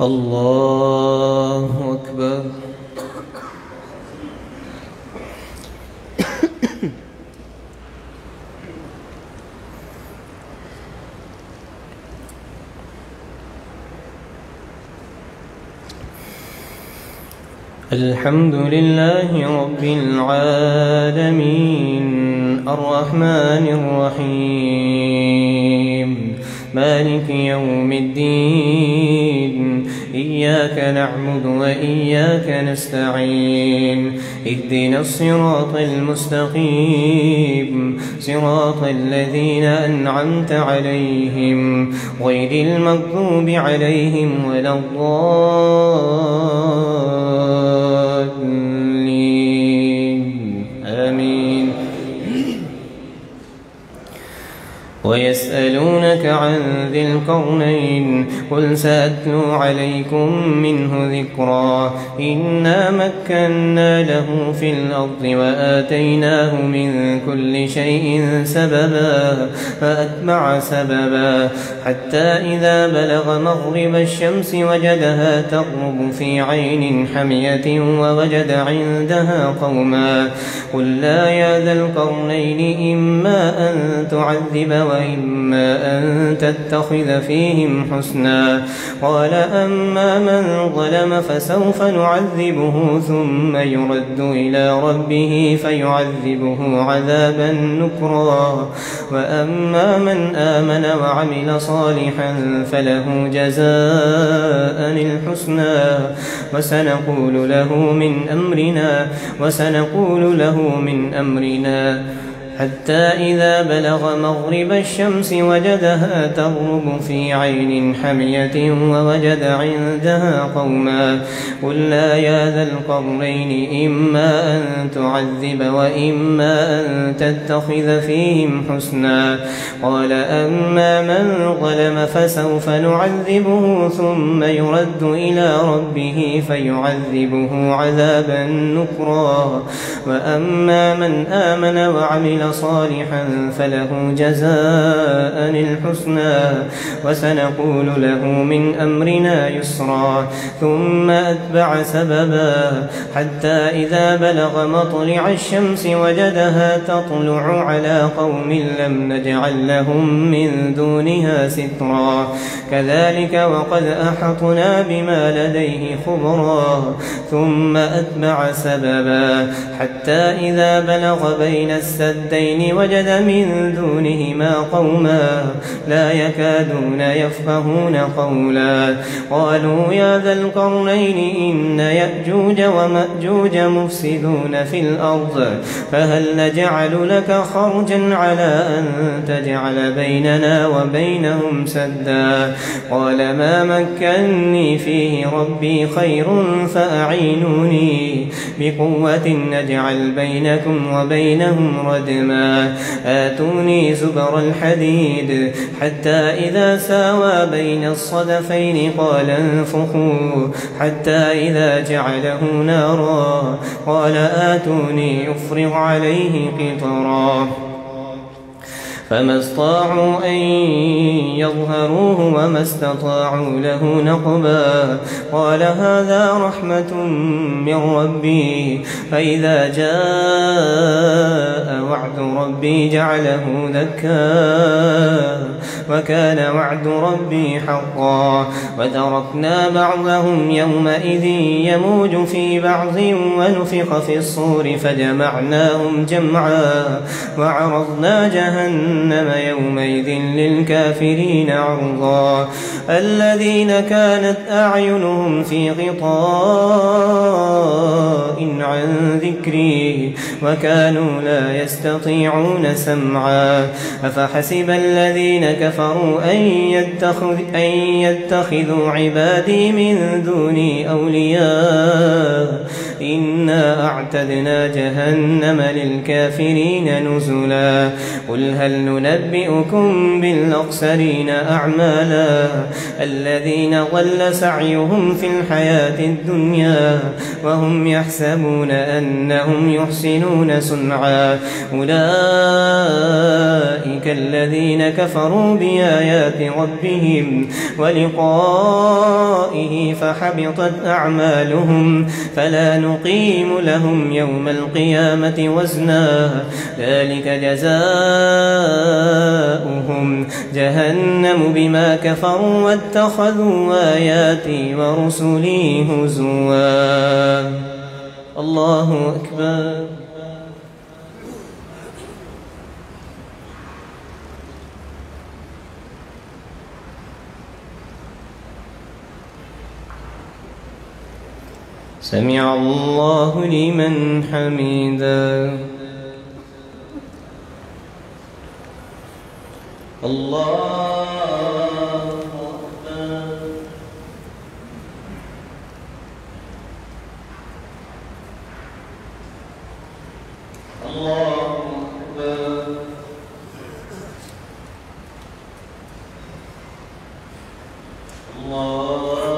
الله أكبر. الحمد لله رب العالمين الرحمن الرحيم مالك يوم الدين إياك نعبد وإياك نستعين اهدنا الصراط المستقيم صراط الذين أنعمت عليهم غير المغضوب عليهم ولا الضالين آمين. ويسألونك عن ذي القرنين قل سأتلو عليكم منه ذكرا إنا مكنا له في الأرض وآتيناه من كل شيء سببا فأتبع سببا حتى إذا بلغ مغرب الشمس وجدها تغرب في عين حمية ووجد عندها قوما قل لا يا ذا القرنين إما أن تعذب وإما أن تتخذ فيهم حسنا قال أما من ظلم فسوف نعذبه ثم يرد إلى ربه فيعذبه عذابا نكرا وأما من آمن وعمل صالحا فله جزاء الحسنى وسنقول له من أمرنا حتى إذا بلغ مغرب الشمس وجدها تغرب في عين حمية ووجد عندها قوما قل لا يا ذا القرنين إما أن تعذب وإما أن تتخذ فيهم حسنا قال أما من ظلم فسوف نعذبه ثم يرد إلى ربه فيعذبه عذابا نكرا وأما من آمن وعمل صالحا فله جزاء الحسنى وسنقول له من أمرنا يسرا ثم أتبع سببا حتى إذا بلغ مطلع الشمس وجدها تطلع على قوم لم نجعل لهم من دونها سترا كذلك وقد أحطنا بما لديه خبرا ثم أتبع سببا حتى إذا بلغ بين السدين وجد من دونهما قوما لا يكادون يفقهون قولا قالوا يا ذا القرنين إن يأجوج ومأجوج مفسدون في الأرض فهل نجعل لك خرجا على أن تجعل بيننا وبينهم سدا قال ما مكني فيه ربي خير فأعينوني بقوة نجعل بينكم وبينهم ردما آتوني زبر الحديد حتى إذا ساوى بين الصدفين قال انفخوا حتى إذا جعله نارا قال آتوني أفرغ عليه قطرا فما استطاعوا أن يظهروه وما استطاعوا له نقبا قال هذا رحمة من ربي فإذا جاء وعد ربي جعله دكا وكان وعد ربي حقا وتركنا بعضهم يومئذ يموج في بعض ونفخ في الصور فجمعناهم جمعا وعرضنا جهنم يومئذ للكافرين عرضا الذين كانت أعينهم في غطاء عن ذكري وكانوا لا يستطيعون سمعا أفحسب الذين كفروا أن يتخذوا عبادي من دوني أولياء إنا أعتدنا جهنم للكافرين نزلا قل هل ننبئكم بالأخسرين أعمالا الذين ضل سعيهم في الحياة الدنيا وهم يحسبون أنهم يحسنون صنعا أولئك الذين كفروا بآيات ربهم ولقائه فحبطت أعمالهم فلا نقيم لهم يوم القيامة وزنا ذلك جزاؤهم جهنم بما كفروا واتخذوا آياتي ورسلي هزوا الله أكبر سمع الله لمن حمده الله أكبر الله أكبر الله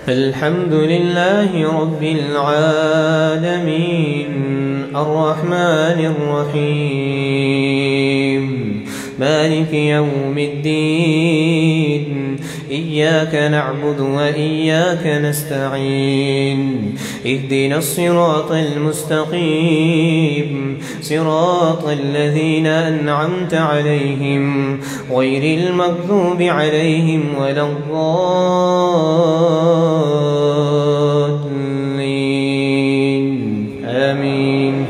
الحمد لله رب العالمين الرحمن الرحيم مالك يوم الدين إياك نعبد وإياك نستعين اهدنا الصراط المستقيم صراط الذين أنعمت عليهم غير المغضوب عليهم ولا الضالين آمين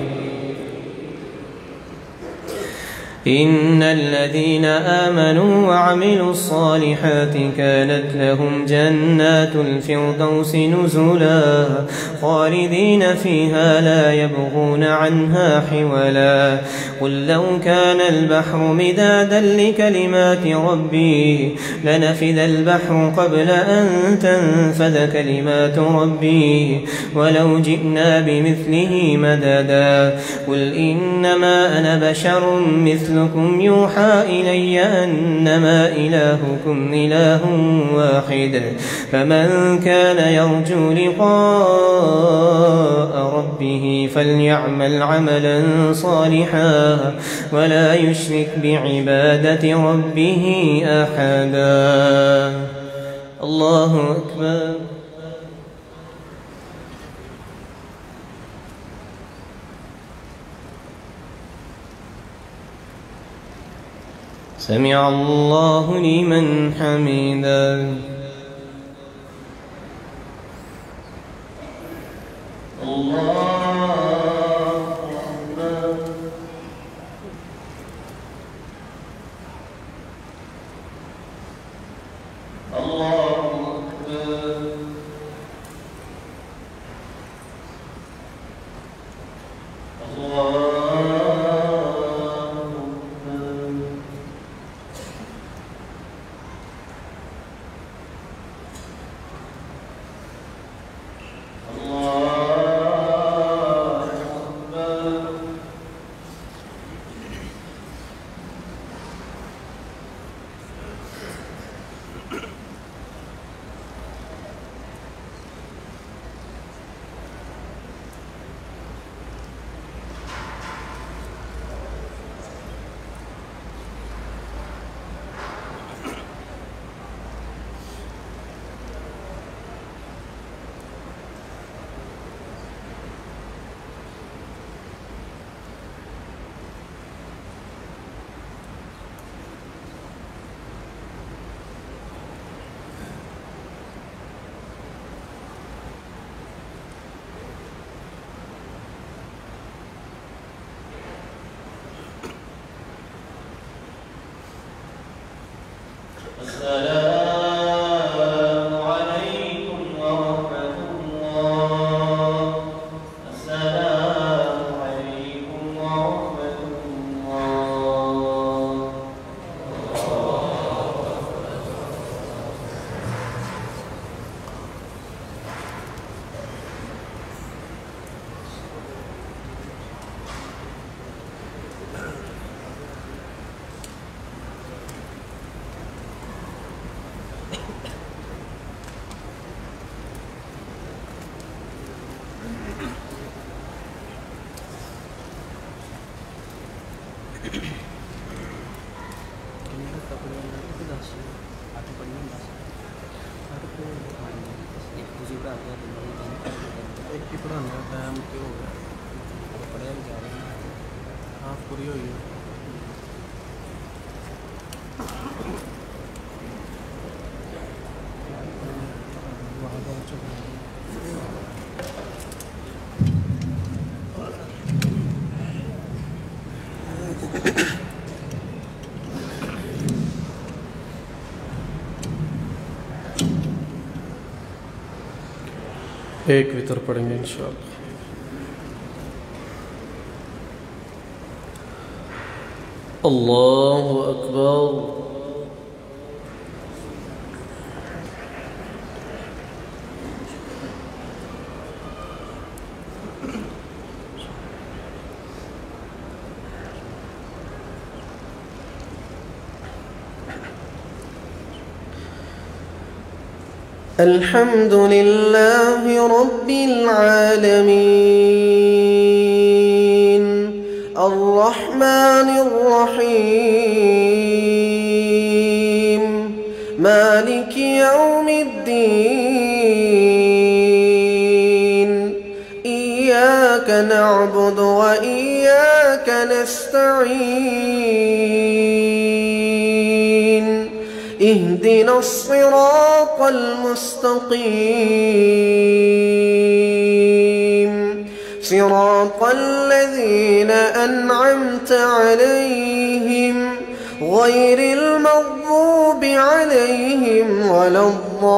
إن الذين آمنوا وعملوا الصالحات كانت لهم جنات الفردوس نزلا خالدين فيها لا يبغون عنها حولا قل لو كان البحر مدادا لكلمات ربي لنفد البحر قبل أن تنفد كلمات ربي ولو جئنا بمثله مددا قل إنما أنا بشر مثلكم يوحى إلي أنما إلهكم إله واحد فمن كان يرجو لقاء ربه فليعمل عملا صالحا ولا يشرك بعبادة ربه أحدا الله أكبر سمع الله لمن حمده الله أكبر الله أكبر الله السلام عليكم ورحمة الله. السلام عليكم ورحمة الله. एक ही पढ़ाने का टाइम तो हो गया, पढ़ाया जा रहा है, हाफ पूरी हुई है। एक वितर पढ़ेंगे इंशाअल्लाह। अल्लाहु अकबर। الحمد لله رب العالمين الرحمن الرحيم مالك يوم الدين إياك نعبد وإياك نستعين اهدنا الصراط المستقيم صراط الذين أنعمت عليهم غير المغضوب عليهم ولا الضالين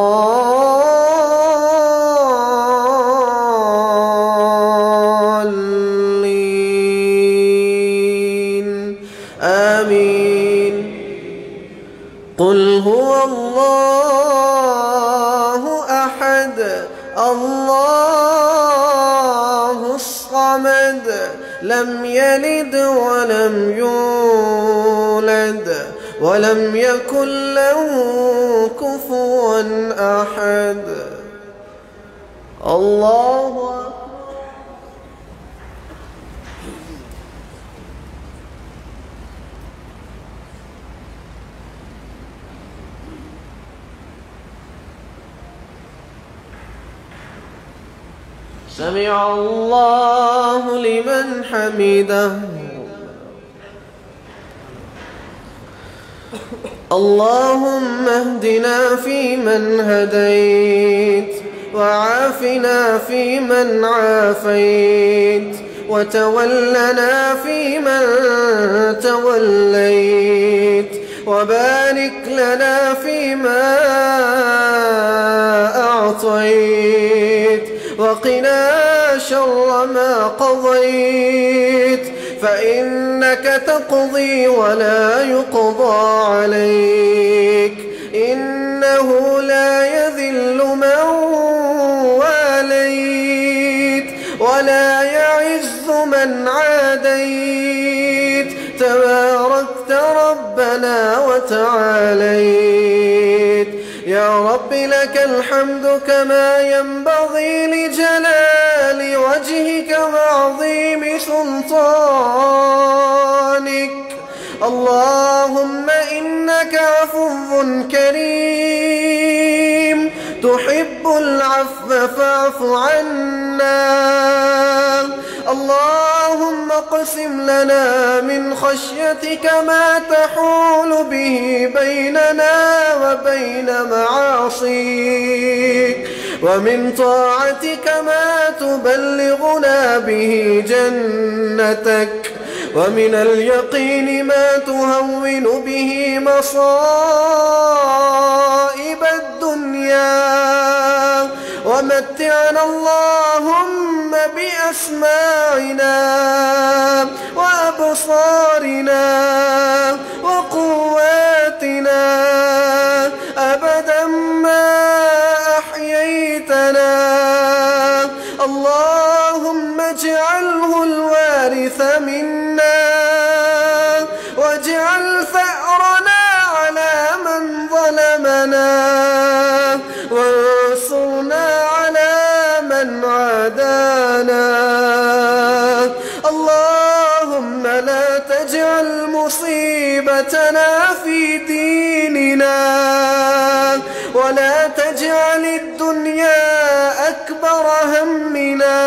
آمين. قل هو الله أحد الله الصمد لم يلد ولم يولد ولم يكن له كفوا أحد. الله أكبر. سمع الله لمن حمده. اللهم اهدنا فيمن هديت وعافنا فيمن عافيت وتولنا فيمن توليت وبارك لنا فيما أعطيت وقنا شر ما قضيت فإنك تقضي ولا يقضى عليك إنه لا يذل من واليت ولا يعز من عاديت تباركت ربنا وتعاليت. يا رب لك الحمد كما ينبغي لجلال وجهك وعظيم سلطانك. اللهم إنك عفو كريم تحب العفو فاعف عنا. اللهم اقسم لنا من خشيتك ما تحول به بيننا وبين معاصيك ومن طاعتك ما تبلغنا به جنتك ومن اليقين ما تهون به مصائب الدنيا ومتعنا اللهم بأسماعنا وأبصارنا وقواتنا أبدا ما أحييتنا. اللهم اجعله الوارث منا واجعل ثأرنا على من ظلمنا وانصرنا على من عادانا. اللهم لا تجعل مصيبتنا في ديننا ولا تجعل الدنيا أكبر همنا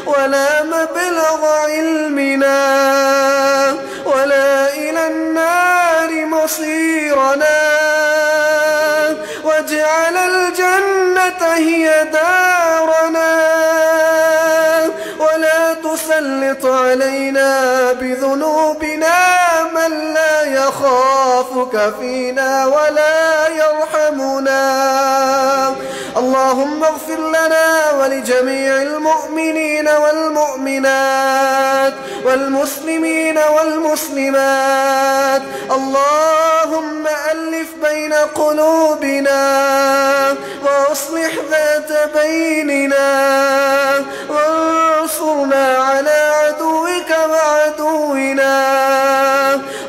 ولا مبلغ علمنا ولا إلى النار مصيرنا واجعل الجنة هي دارنا ولا تسلط علينا بذنوبنا من لا يخافك فينا ولا يرحمنا. اللهم اغفر لنا ولجميع المؤمنين والمؤمنات والمسلمين والمسلمات. اللهم ألف بين قلوبنا وأصلح ذات بيننا وانصرنا على عدوك وعدونا.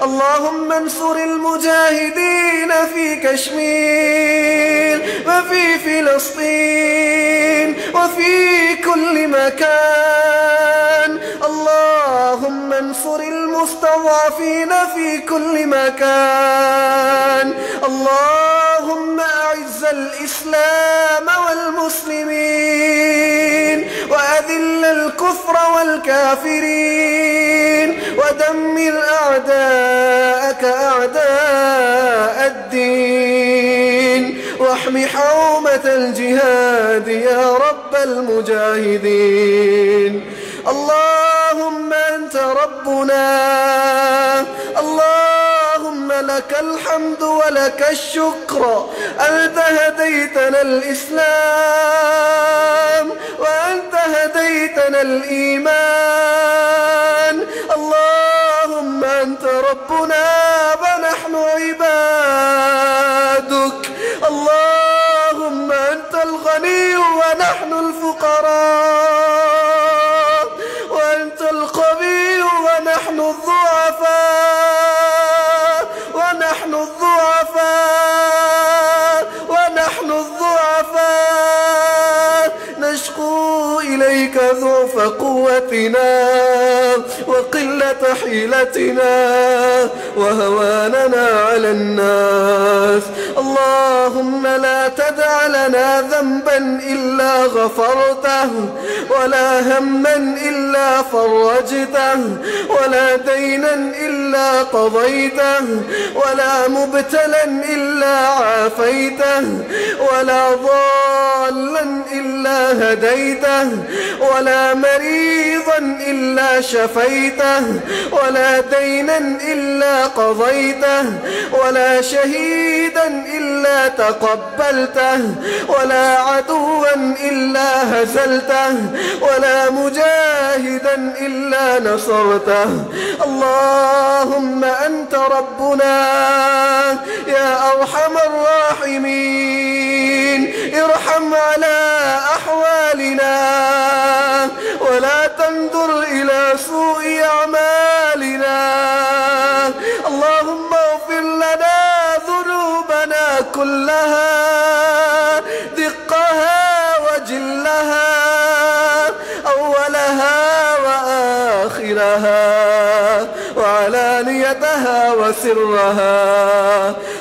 اللهم انصر المجاهدين في كشمير وفي فلسطين وفي كل مكان. اللهم انصر المستضعفين في كل مكان. اللهم أعز الإسلام والمسلمين وأذل الكفر والكافرين ودمر أعداءك أعداء الدين واحم حومة الجهاد يا رب المجاهدين. اللهم أنت ربنا، اللهم لك الحمد ولك الشكر. أنت هديتنا الإسلام وأنت هديتنا الإيمان. اللهم أنت ربنا ونحن عبادك. اللهم أنت الغني ونحن الفقراء وأنت القوي ونحن الضعفاء ونحن الضعفاء ونحن الضعفاء نشكو إليك ضعف قوتنا وقلة حيلتنا وهواننا على الناس. اللهم لا تدع لنا ذنبا إلا غفرته ولا هما إلا فرجته ولا دينا إلا قضيته ولا مبتلا إلا عافيته ولا ضالا إلا هديته ولا مريضا إلا شفيته ولا دينا إلا قضيته ولا شهيدا إلا تقبلته ولا عدوا إلا هزلته ولا مجاهدا إلا نصرته. اللهم أنت ربنا يا أرحم الراحمين. ارحم على أحوالنا ولا تنظر إلى سوء أعمالنا. اللهم اغفر لنا ذنوبنا كلها دقها وجلها أولها وآخرها وعلانيتها وسرها.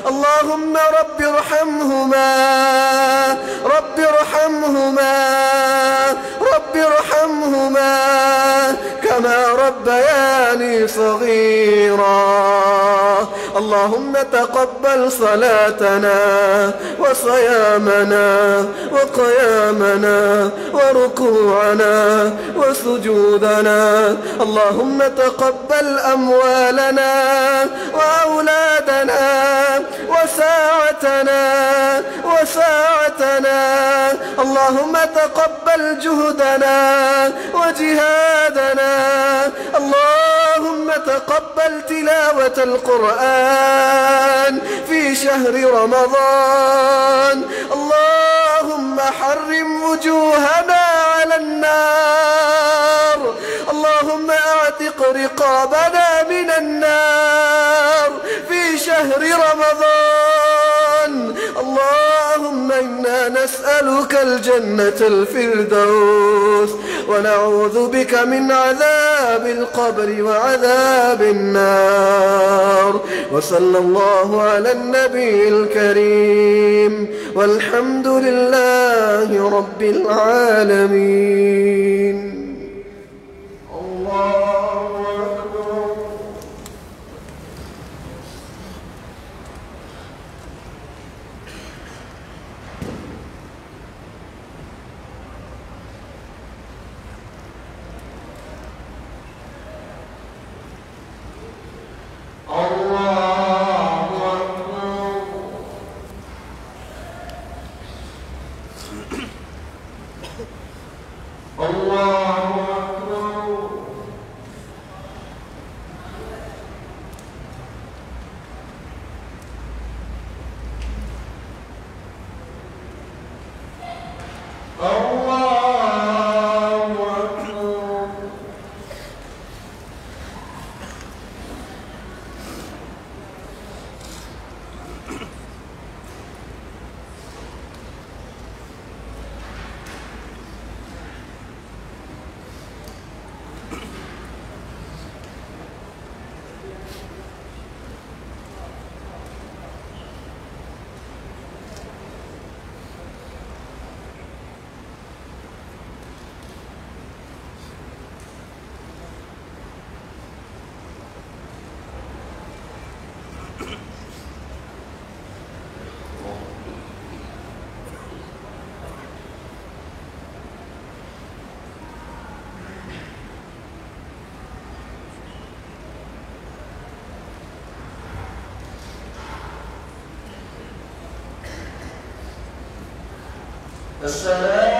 اللهم رب ارحمهما رب ارحمهما رب ارحمهما كما ربياني صغيرا. اللهم تقبل صلاتنا وصيامنا وقيامنا وركوعنا وسجودنا. اللهم تقبل أموالنا وأولادنا وساعتنا. اللهم تقبل جهدنا وجهادنا. اللهم تقبل تلاوة القرآن في شهر رمضان. اللهم حرم وجوهنا على النار. اللهم اعتق رقابنا من النار في شهر رمضان. اللهم إنا نسألك الجنة الفردوس ونعوذ بك من عذاب القبر وعذاب النار. وصلى الله على النبي الكريم والحمد لله رب العالمين. السلام